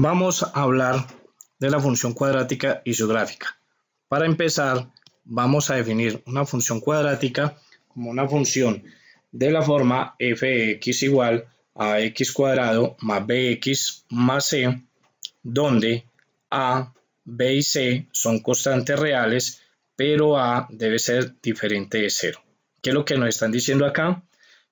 Vamos a hablar de la función cuadrática y su gráfica. Para empezar, vamos a definir una función cuadrática como una función de la forma f de x igual a x cuadrado más bx más c, donde a, b y c son constantes reales, pero a debe ser diferente de 0. ¿Qué es lo que nos están diciendo acá?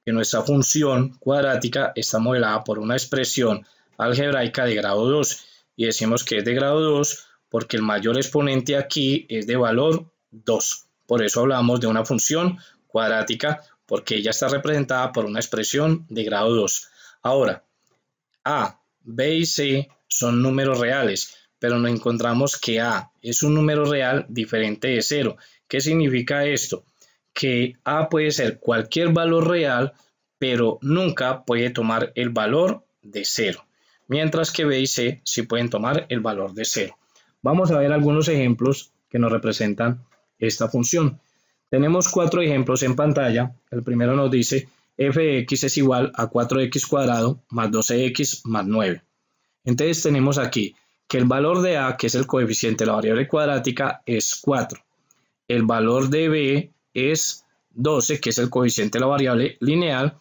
Que nuestra función cuadrática está modelada por una expresión algebraica de grado 2 y decimos que es de grado 2 porque el mayor exponente aquí es de valor 2. Por eso hablamos de una función cuadrática porque ella está representada por una expresión de grado 2. Ahora, a, b y c son números reales, pero nos encontramos que a es un número real diferente de 0. ¿Qué significa esto? Que a puede ser cualquier valor real, pero nunca puede tomar el valor de 0. Mientras que b y c sí pueden tomar el valor de 0. Vamos a ver algunos ejemplos que nos representan esta función. Tenemos 4 ejemplos en pantalla. El primero nos dice f de x es igual a 4x cuadrado más 12x más 9. Entonces tenemos aquí que el valor de a, que es el coeficiente de la variable cuadrática, es 4. El valor de b es 12, que es el coeficiente de la variable lineal,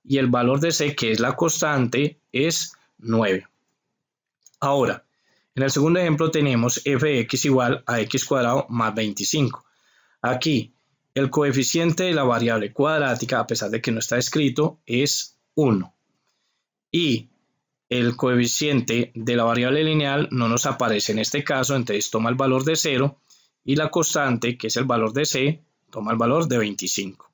y el valor de c, que es la constante, es 9. Ahora, en el segundo ejemplo tenemos f de x igual a x cuadrado más 25. Aquí, el coeficiente de la variable cuadrática, a pesar de que no está escrito, es 1. Y el coeficiente de la variable lineal no nos aparece en este caso, entonces toma el valor de 0. Y la constante, que es el valor de c, toma el valor de 25.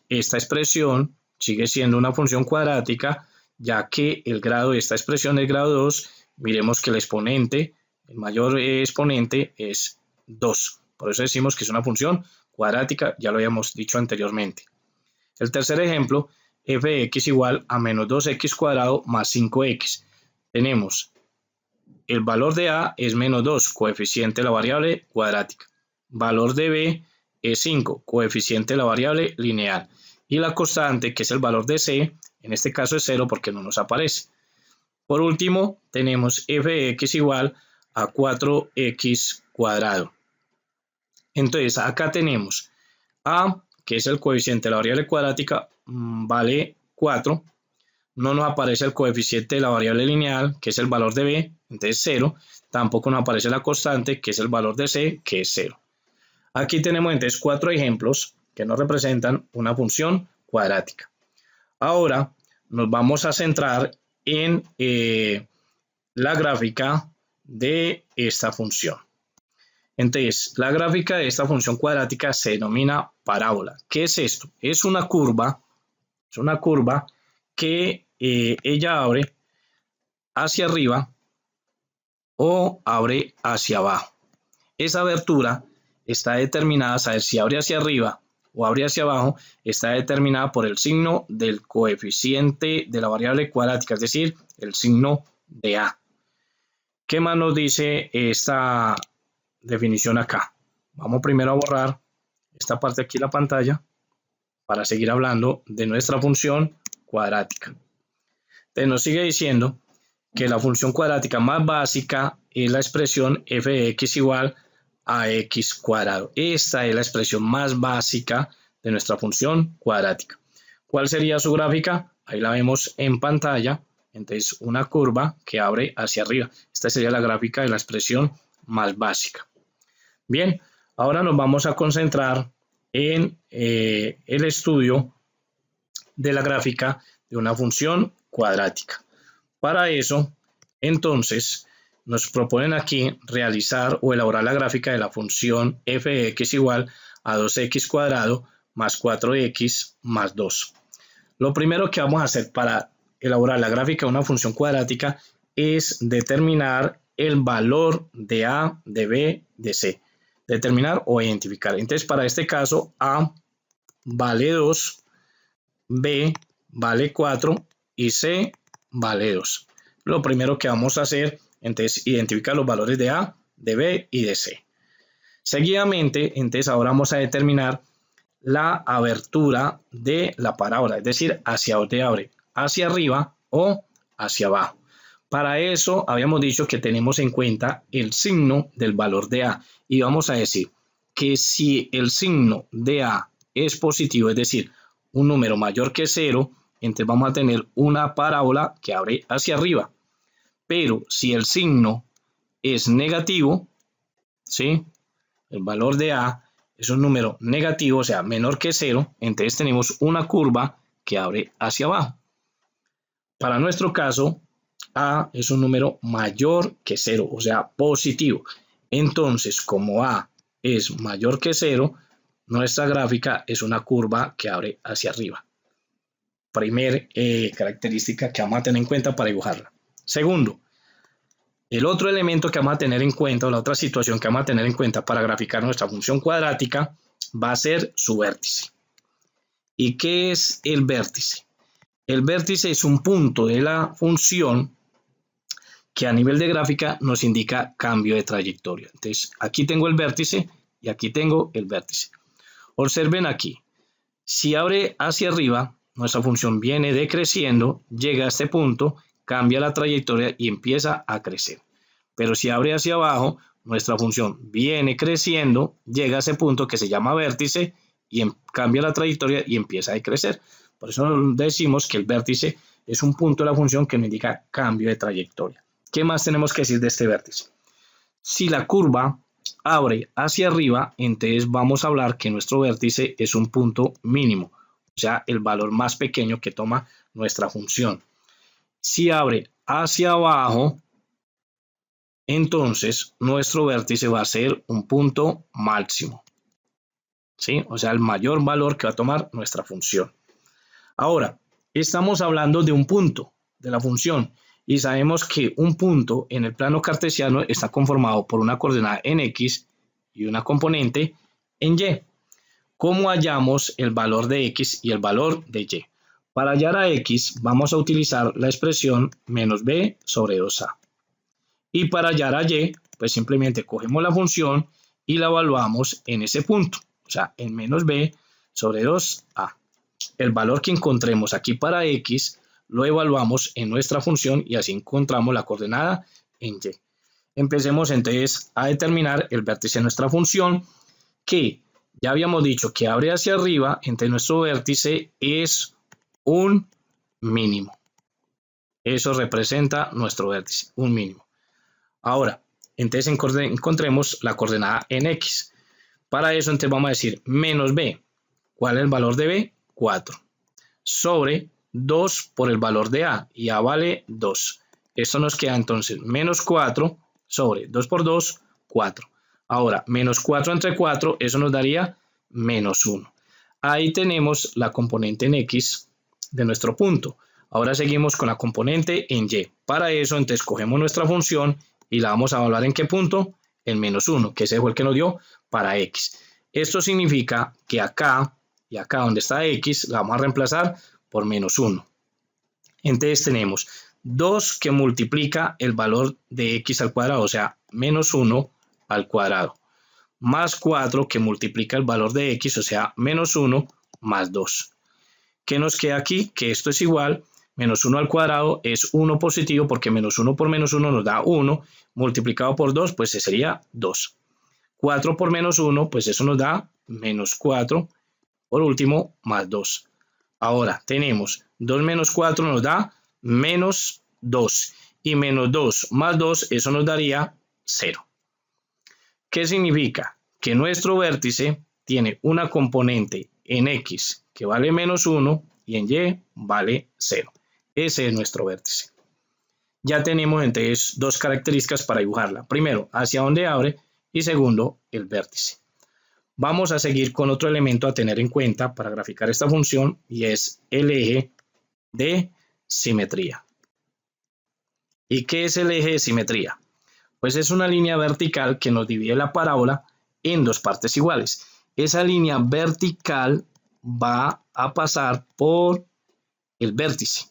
Esta expresión sigue siendo una función cuadrática, ya que el grado de esta expresión es grado 2. Miremos que el exponente, el mayor exponente es 2. Por eso decimos que es una función cuadrática, ya lo habíamos dicho anteriormente. El tercer ejemplo, f de x igual a menos 2x cuadrado más 5x. Tenemos el valor de a es menos 2, coeficiente de la variable cuadrática. Valor de b es 5, coeficiente de la variable lineal. Y la constante, que es el valor de c, en este caso es 0 porque no nos aparece. Por último, tenemos f de x igual a 4x cuadrado. Entonces, acá tenemos a, que es el coeficiente de la variable cuadrática, vale 4. No nos aparece el coeficiente de la variable lineal, que es el valor de b, entonces 0. Tampoco nos aparece la constante, que es el valor de c, que es 0. Aquí tenemos entonces 4 ejemplos que nos representan una función cuadrática. Ahora nos vamos a centrar en la gráfica de esta función. Entonces, la gráfica de esta función cuadrática se denomina parábola. ¿Qué es esto? Es una curva que ella abre hacia arriba o abre hacia abajo. Esa abertura está determinada, a saber si abre hacia arriba o abre hacia abajo, está determinada por el signo del coeficiente de la variable cuadrática, es decir, el signo de a. ¿Qué más nos dice esta definición acá? Vamos primero a borrar esta parte aquí de la pantalla para seguir hablando de nuestra función cuadrática. Entonces nos sigue diciendo que la función cuadrática más básica es la expresión f de x igual a x cuadrado. Esta es la expresión más básica de nuestra función cuadrática. ¿Cuál sería su gráfica? Ahí la vemos en pantalla. Entonces, una curva que abre hacia arriba. Esta sería la gráfica de la expresión más básica. Bien, ahora nos vamos a concentrar en el estudio de la gráfica de una función cuadrática. Para eso, entonces, nos proponen aquí realizar o elaborar la gráfica de la función f de x igual a 2x cuadrado más 4x más 2. Lo primero que vamos a hacer para elaborar la gráfica de una función cuadrática es determinar el valor de a, de b, de c. Determinar o identificar. Entonces, para este caso, a vale 2, b vale 4 y c vale 2. Lo primero que vamos a hacer, entonces, identificar los valores de a, de b y de c. Seguidamente, entonces, ahora vamos a determinar la abertura de la parábola, es decir, hacia dónde abre, hacia arriba o hacia abajo. Para eso habíamos dicho que tenemos en cuenta el signo del valor de A y vamos a decir que si el signo de A es positivo, es decir, un número mayor que 0, entonces vamos a tener una parábola que abre hacia arriba. Pero si el signo es negativo, ¿sí? El valor de A es un número negativo, o sea, menor que 0, entonces tenemos una curva que abre hacia abajo. Para nuestro caso, A es un número mayor que 0, o sea, positivo. Entonces, como A es mayor que 0, nuestra gráfica es una curva que abre hacia arriba. Primer característica que vamos a tener en cuenta para dibujarla. Segundo, el otro elemento que vamos a tener en cuenta, o la otra situación que vamos a tener en cuenta para graficar nuestra función cuadrática, va a ser su vértice. ¿Y qué es el vértice? El vértice es un punto de la función que a nivel de gráfica nos indica cambio de trayectoria. Entonces, aquí tengo el vértice y aquí tengo el vértice. Observen aquí, si abre hacia arriba, nuestra función viene decreciendo, llega a este punto, cambia la trayectoria y empieza a crecer. Pero si abre hacia abajo, nuestra función viene creciendo, llega a ese punto que se llama vértice y cambia la trayectoria y empieza a decrecer. Por eso decimos que el vértice es un punto de la función que nos indica cambio de trayectoria. ¿Qué más tenemos que decir de este vértice? Si la curva abre hacia arriba, entonces vamos a hablar que nuestro vértice es un punto mínimo, o sea, el valor más pequeño que toma nuestra función. Si abre hacia abajo, entonces nuestro vértice va a ser un punto máximo, ¿sí? O sea, el mayor valor que va a tomar nuestra función. Ahora, estamos hablando de un punto de la función y sabemos que un punto en el plano cartesiano está conformado por una coordenada en X y una componente en Y. ¿Cómo hallamos el valor de X y el valor de Y? Para hallar a X vamos a utilizar la expresión menos b sobre 2a. Y para hallar a Y, pues simplemente cogemos la función y la evaluamos en ese punto, o sea, en menos b sobre 2a. El valor que encontremos aquí para X lo evaluamos en nuestra función y así encontramos la coordenada en Y. Empecemos entonces a determinar el vértice de nuestra función, que ya habíamos dicho que abre hacia arriba, entonces nuestro vértice es un mínimo. Eso representa nuestro vértice, un mínimo. Ahora, entonces encontremos la coordenada en X. Para eso entonces vamos a decir menos b. ¿Cuál es el valor de b? 4. Sobre 2 por el valor de a, y a vale 2. Esto nos queda entonces menos 4 sobre 2 por 2, 4. Ahora, menos 4 entre 4, eso nos daría menos 1. Ahí tenemos la componente en X de nuestro punto. Ahora seguimos con la componente en Y. Para eso, entonces, cogemos nuestra función y la vamos a evaluar en qué punto, en menos 1, que ese fue el que nos dio para X. Esto significa que acá y acá donde está X, la vamos a reemplazar por menos 1. Entonces tenemos 2 que multiplica el valor de X al cuadrado, o sea, menos 1 al cuadrado, más 4 que multiplica el valor de X, o sea, menos 1 más 2. ¿Qué nos queda aquí? Que esto es igual, menos 1 al cuadrado es 1 positivo, porque menos 1 por menos 1 nos da 1, multiplicado por 2, pues sería 2. 4 por menos 1, pues eso nos da menos 4, por último, más 2. Ahora tenemos 2 menos 4 nos da menos 2. Y menos 2 más 2, eso nos daría 0. ¿Qué significa? Que nuestro vértice tiene una componente en X que vale menos 1 y en Y vale 0. Ese es nuestro vértice. Ya tenemos entonces dos características para dibujarla. Primero, hacia dónde abre y segundo, el vértice. Vamos a seguir con otro elemento a tener en cuenta para graficar esta función y es el eje de simetría. ¿Y qué es el eje de simetría? Pues es una línea vertical que nos divide la parábola en dos partes iguales. Esa línea vertical va a pasar por el vértice.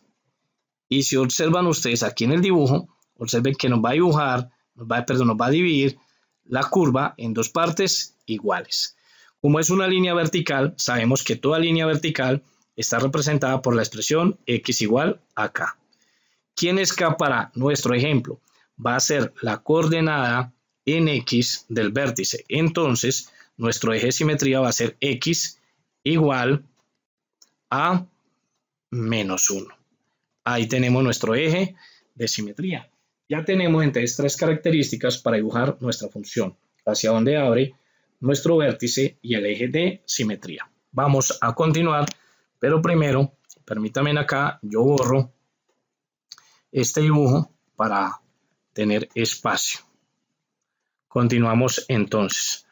Y si observan ustedes aquí en el dibujo, observen que nos va a dibujar, nos va a dividir la curva en dos partes iguales. Como es una línea vertical, sabemos que toda línea vertical está representada por la expresión x igual a k. ¿Quién escapará? Nuestro ejemplo va a ser la coordenada en X del vértice. Entonces, nuestro eje de simetría va a ser X igual a menos 1. Ahí tenemos nuestro eje de simetría. Ya tenemos entonces 3 características para dibujar nuestra función, hacia donde abre nuestro vértice y el eje de simetría. Vamos a continuar, pero primero, permítanme acá, yo borro este dibujo para tener espacio. Continuamos entonces.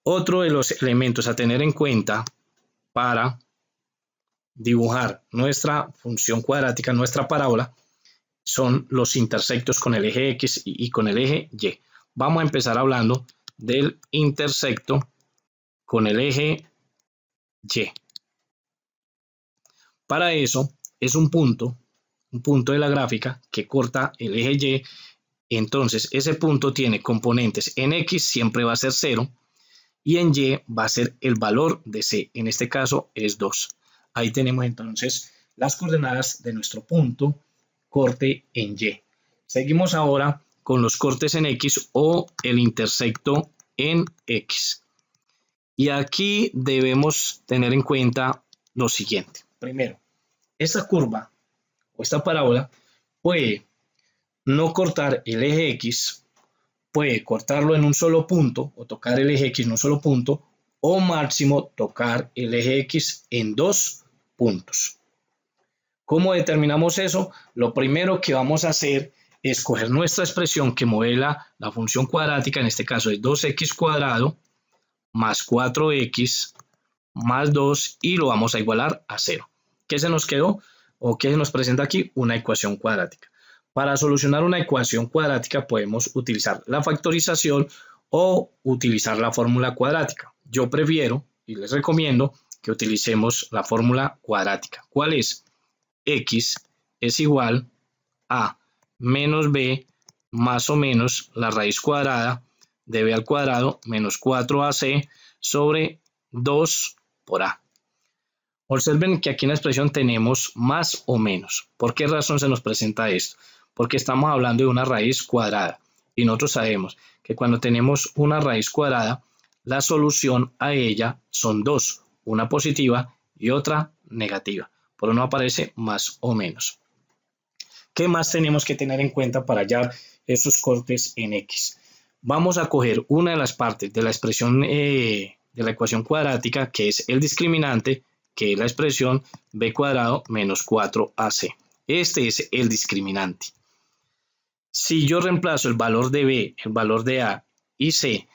Otro de los elementos a tener en cuenta para dibujar nuestra función cuadrática, nuestra parábola, son los intersectos con el eje X y con el eje Y. Vamos a empezar hablando del intersecto con el eje Y. Para eso es un punto de la gráfica que corta el eje Y. Entonces ese punto tiene componentes en X, siempre va a ser 0, y en Y va a ser el valor de C, en este caso es 2. Ahí tenemos entonces las coordenadas de nuestro punto corte en Y. Seguimos ahora con los cortes en X o el intersecto en X. Y aquí debemos tener en cuenta lo siguiente. Primero, esta curva o esta parábola puede no cortar el eje X, puede cortarlo en un solo punto o tocar el eje X en un solo punto, o máximo tocar el eje X en 2 puntos. ¿Cómo determinamos eso? Lo primero que vamos a hacer es coger nuestra expresión que modela la función cuadrática, en este caso es 2x cuadrado más 4x más 2 y lo vamos a igualar a 0. ¿Qué se nos quedó? ¿O qué se nos presenta aquí? Una ecuación cuadrática. Para solucionar una ecuación cuadrática podemos utilizar la factorización o utilizar la fórmula cuadrática. Yo prefiero y les recomiendo que utilicemos la fórmula cuadrática. ¿Cuál es? X es igual a menos b más o menos la raíz cuadrada de b al cuadrado menos 4ac sobre 2 por a. Observen que aquí en la expresión tenemos más o menos. ¿Por qué razón se nos presenta esto? Porque estamos hablando de una raíz cuadrada y nosotros sabemos que cuando tenemos una raíz cuadrada, la solución a ella son dos, una positiva y otra negativa. Por eso no aparece más o menos. ¿Qué más tenemos que tener en cuenta para hallar esos cortes en X? Vamos a coger una de las partes de la expresión de la ecuación cuadrática, que es el discriminante, que es la expresión b cuadrado menos 4ac. Este es el discriminante. Si yo reemplazo el valor de b, el valor de a y c,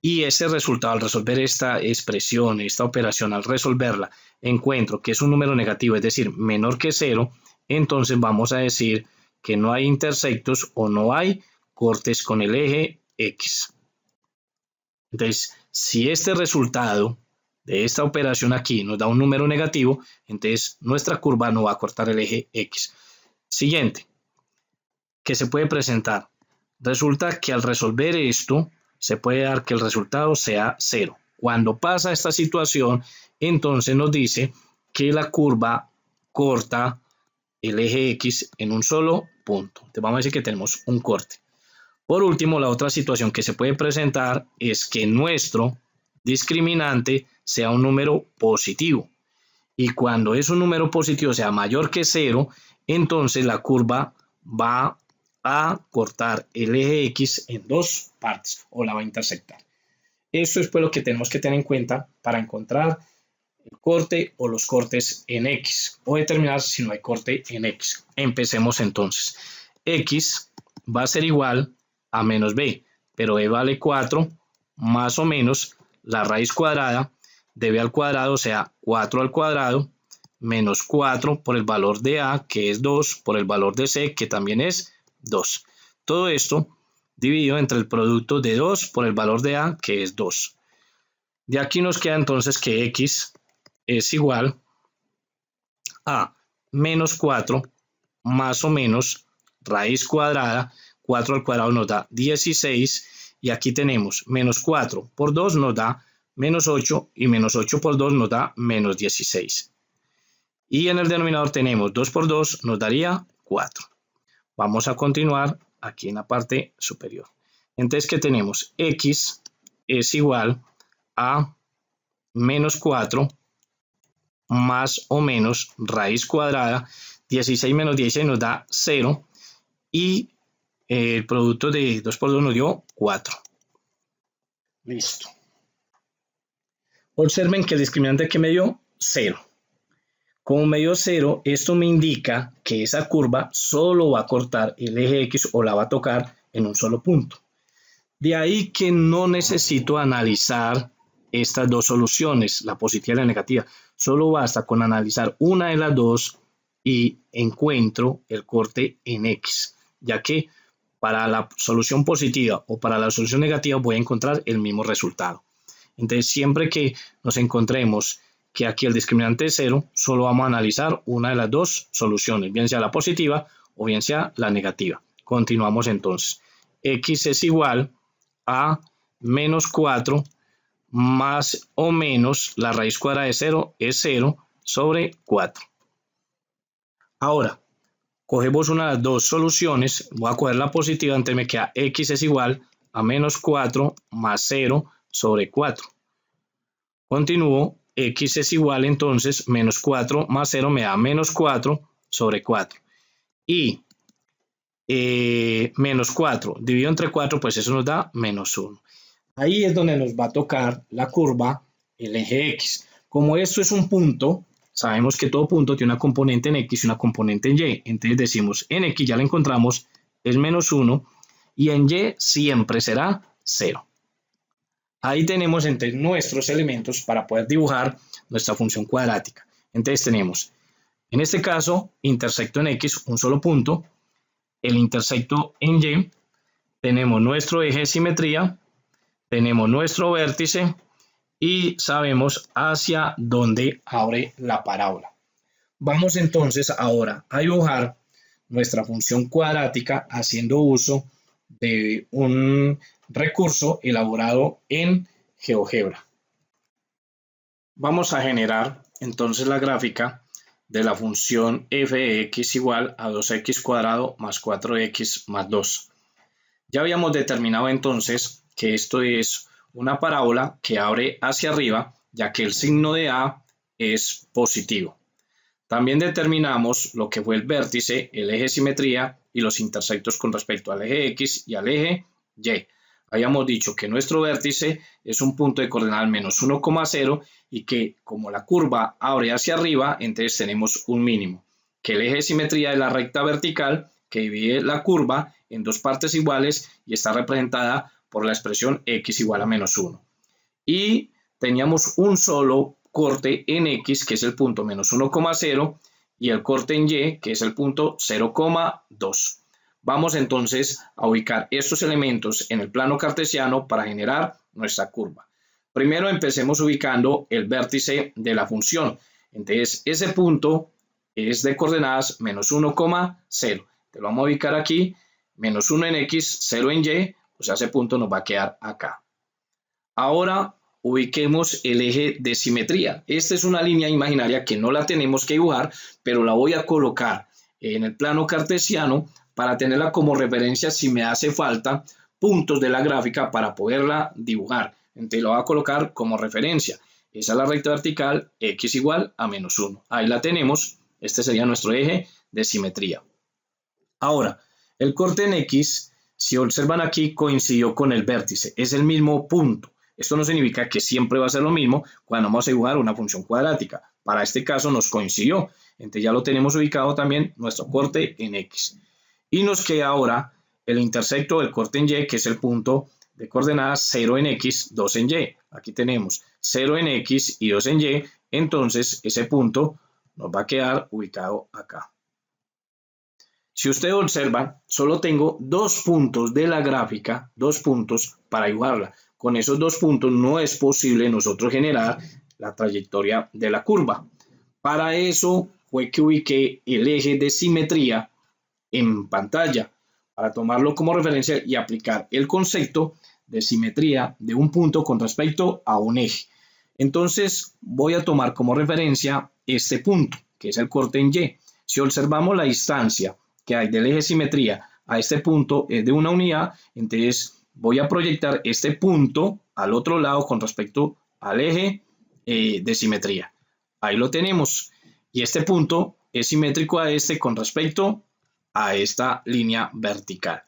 y ese resultado al resolver esta expresión, esta operación, al resolverla, encuentro que es un número negativo, es decir, menor que 0, entonces vamos a decir que no hay intersectos o no hay cortes con el eje X. Entonces, si este resultado de esta operación aquí nos da un número negativo, entonces nuestra curva no va a cortar el eje X. Siguiente, que se puede presentar. Resulta que al resolver esto, se puede dar que el resultado sea 0. Cuando pasa esta situación, entonces nos dice que la curva corta el eje X en un solo punto. Entonces vamos a decir que tenemos un corte. Por último, la otra situación que se puede presentar es que nuestro discriminante sea un número positivo. Y cuando es un número positivo, sea mayor que 0, entonces la curva va a cortar el eje X en dos partes o la va a intersectar. Esto es pues lo que tenemos que tener en cuenta para encontrar el corte o los cortes en X o determinar si no hay corte en X. Empecemos entonces. X va a ser igual a menos b, pero b vale 4 más o menos la raíz cuadrada de b al cuadrado, o sea 4 al cuadrado, menos 4 por el valor de a, que es 2, por el valor de c, que también es 2. Todo esto dividido entre el producto de 2 por el valor de a, que es 2. De aquí nos queda entonces que x es igual a menos 4 más o menos raíz cuadrada, 4 al cuadrado nos da 16, y aquí tenemos menos 4 por 2 nos da menos 8, y menos 8 por 2 nos da menos 16. Y en el denominador tenemos 2 por 2 nos daría 4. Vamos a continuar aquí en la parte superior. Entonces, ¿qué tenemos? X es igual a menos 4 más o menos raíz cuadrada. 16 menos 16 nos da 0 y el producto de 2 por 2 nos dio 4. Listo. Observen que el discriminante que me dio 0. Como me dio 0, esto me indica que esa curva solo va a cortar el eje X o la va a tocar en un solo punto. De ahí que no necesito analizar estas dos soluciones, la positiva y la negativa. Solo basta con analizar una de las dos y encuentro el corte en X, ya que para la solución positiva o para la solución negativa voy a encontrar el mismo resultado. Entonces, siempre que nos encontremos que aquí el discriminante es 0, solo vamos a analizar una de las dos soluciones, bien sea la positiva o bien sea la negativa. Continuamos entonces. X es igual a menos 4 más o menos la raíz cuadrada de 0 es 0 sobre 4. Ahora, cogemos una de las dos soluciones, voy a coger la positiva, entonces me queda X es igual a menos 4 más 0 sobre 4. Continúo, X es igual entonces, menos 4 más 0 me da menos 4 sobre 4. Y menos 4 dividido entre 4, pues eso nos da menos 1. Ahí es donde nos va a tocar la curva, el eje X. Como esto es un punto, sabemos que todo punto tiene una componente en X y una componente en Y. Entonces decimos, en X ya la encontramos, es menos 1, y en Y siempre será 0. Ahí tenemos entonces nuestros elementos para poder dibujar nuestra función cuadrática. Entonces tenemos, en este caso, intersecto en X, un solo punto, el intersecto en Y, tenemos nuestro eje de simetría, tenemos nuestro vértice y sabemos hacia dónde abre la parábola. Vamos entonces ahora a dibujar nuestra función cuadrática haciendo uso de un recurso elaborado en GeoGebra. Vamos a generar entonces la gráfica de la función f de x igual a 2x cuadrado más 4x más 2. Ya habíamos determinado entonces que esto es una parábola que abre hacia arriba, ya que el signo de A es positivo. También determinamos lo que fue el vértice, el eje de simetría y los intersectos con respecto al eje X y al eje Y. Habíamos dicho que nuestro vértice es un punto de coordenadas menos 1,0 y que como la curva abre hacia arriba, entonces tenemos un mínimo. Que el eje de simetría es la recta vertical que divide la curva en dos partes iguales y está representada por la expresión x igual a menos 1. Y teníamos un solo corte en X, que es el punto menos 1,0, y el corte en Y, que es el punto 0,2. Vamos entonces a ubicar estos elementos en el plano cartesiano para generar nuestra curva. Primero empecemos ubicando el vértice de la función. Entonces ese punto es de coordenadas menos 1,0. Te lo vamos a ubicar aquí, menos 1 en X, 0 en Y, o sea ese punto nos va a quedar acá. Ahora ubiquemos el eje de simetría. Esta es una línea imaginaria que no la tenemos que dibujar, pero la voy a colocar en el plano cartesiano para tenerla como referencia si me hace falta puntos de la gráfica para poderla dibujar. Entonces la voy a colocar como referencia. Esa es la recta vertical, x igual a menos 1. Ahí la tenemos. Este sería nuestro eje de simetría. Ahora, el corte en X, si observan aquí, coincidió con el vértice. Es el mismo punto. Esto no significa que siempre va a ser lo mismo cuando vamos a dibujar una función cuadrática. Para este caso nos coincidió. Entonces ya lo tenemos ubicado también nuestro corte en X. Y nos queda ahora el intersecto del corte en Y, que es el punto de coordenadas 0 en X, 2 en Y. Aquí tenemos 0 en X y 2 en Y. Entonces ese punto nos va a quedar ubicado acá. Si ustedes observan, solo tengo dos puntos de la gráfica, dos puntos para dibujarla. Con esos dos puntos no es posible nosotros generar la trayectoria de la curva. Para eso fue que ubiqué el eje de simetría en pantalla, para tomarlo como referencia y aplicar el concepto de simetría de un punto con respecto a un eje. Entonces voy a tomar como referencia este punto, que es el corte en Y. Si observamos la distancia que que hay del eje simetría a este punto es de una unidad, entonces voy a proyectar este punto al otro lado con respecto al eje de simetría. Ahí lo tenemos. Y este punto es simétrico a este con respecto a esta línea vertical.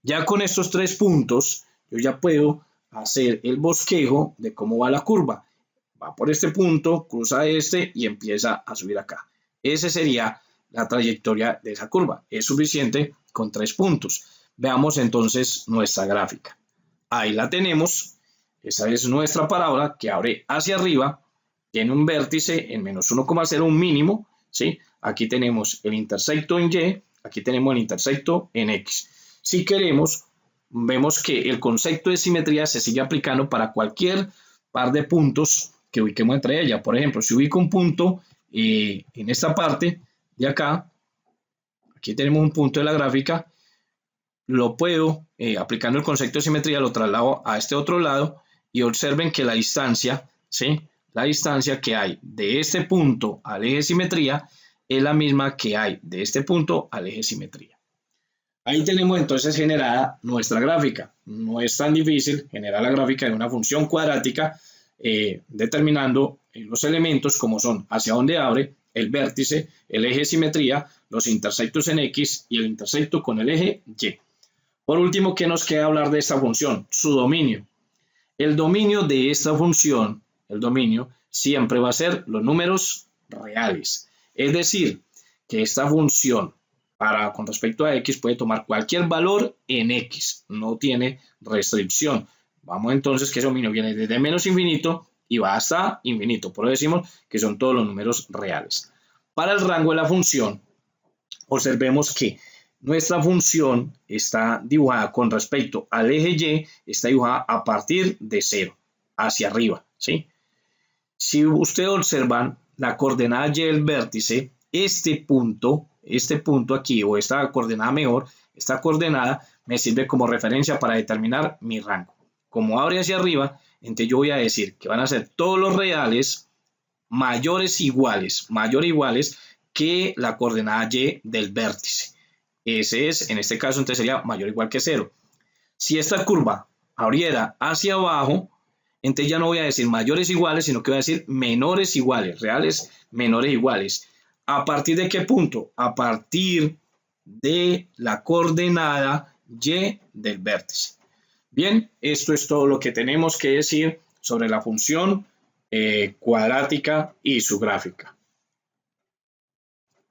Ya con estos tres puntos, yo ya puedo hacer el bosquejo de cómo va la curva. Va por este punto, cruza este y empieza a subir acá. Esa sería la trayectoria de esa curva. Es suficiente con 3 puntos. Veamos entonces nuestra gráfica. Ahí la tenemos. Esa es nuestra parábola que abre hacia arriba. Tiene un vértice en menos 1,0, un mínimo, ¿sí? Aquí tenemos el intersecto en Y, aquí tenemos el intersecto en X. Si queremos, vemos que el concepto de simetría se sigue aplicando para cualquier par de puntos que ubiquemos entre ellas. Por ejemplo, si ubico un punto en esta parte de acá, aquí tenemos un punto de la gráfica, lo puedo, aplicando el concepto de simetría, lo traslado a este otro lado y observen que la distancia, ¿sí?, la distancia que hay de este punto al eje de simetría es la misma que hay de este punto al eje de simetría. Ahí tenemos entonces generada nuestra gráfica. No es tan difícil generar la gráfica de una función cuadrática determinando los elementos como son hacia dónde abre, el vértice, el eje de simetría, los intersectos en X y el intersecto con el eje Y. Por último, ¿qué nos queda hablar de esta función? Su dominio. El dominio de esta función, el dominio, siempre va a ser los números reales. Es decir, que esta función con respecto a X puede tomar cualquier valor en X, no tiene restricción. Vamos entonces que ese dominio viene desde menos infinito y va hasta infinito, por eso decimos que son todos los números reales. Para el rango de la función, observemos que nuestra función está dibujada con respecto al eje Y, está dibujada a partir de 0, hacia arriba, ¿sí? Si ustedes observan la coordenada Y del vértice, este punto aquí, o esta coordenada mejor, esta coordenada me sirve como referencia para determinar mi rango. Como abre hacia arriba, entonces yo voy a decir que van a ser todos los reales mayores o iguales que la coordenada Y del vértice. Ese es, en este caso, entonces sería mayor o igual que 0. Si esta curva abriera hacia abajo, entonces ya no voy a decir mayores o iguales, sino que voy a decir menores o iguales, reales menores o iguales. ¿A partir de qué punto? A partir de la coordenada Y del vértice. Bien, esto es todo lo que tenemos que decir sobre la función cuadrática y su gráfica.